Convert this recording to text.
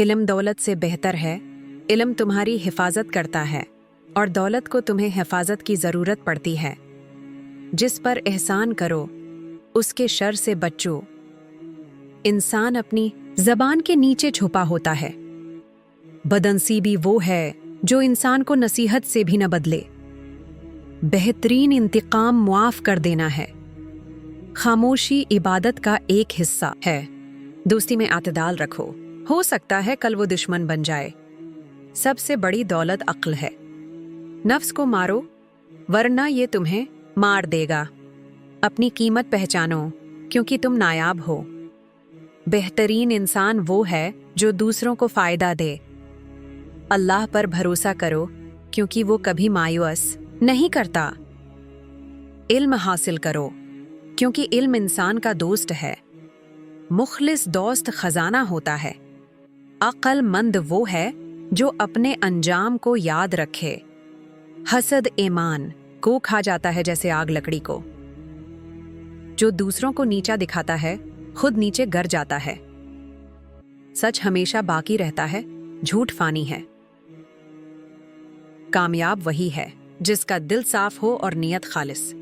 इल्म दौलत से बेहतर है। इल्म तुम्हारी हिफाजत करता है और दौलत को तुम्हें हिफाजत की ज़रूरत पड़ती है। जिस पर एहसान करो उसके शर से बचो। इंसान अपनी ज़बान के नीचे छुपा होता है। बदनसीबी वो है जो इंसान को नसीहत से भी न बदले। बेहतरीन इंतकाम मुआफ कर देना है। खामोशी इबादत का एक हिस्सा है। दोस्ती में आतदाल रखो, हो सकता है कल वो दुश्मन बन जाए। सबसे बड़ी दौलत अक्ल है। नफ्स को मारो वरना ये तुम्हें मार देगा। अपनी कीमत पहचानो क्योंकि तुम नायाब हो। बेहतरीन इंसान वो है जो दूसरों को फायदा दे। अल्लाह पर भरोसा करो क्योंकि वो कभी मायूस नहीं करता। इल्म हासिल करो क्योंकि इल्म इंसान का दोस्त है। मुखलिस दोस्त खजाना होता है। अक्लमंद वो है जो अपने अंजाम को याद रखे। हसद ईमान को खा जाता है जैसे आग लकड़ी को। जो दूसरों को नीचा दिखाता है खुद नीचे गिर जाता है। सच हमेशा बाकी रहता है, झूठ फानी है। कामयाब वही है जिसका दिल साफ हो और नियत खालिस।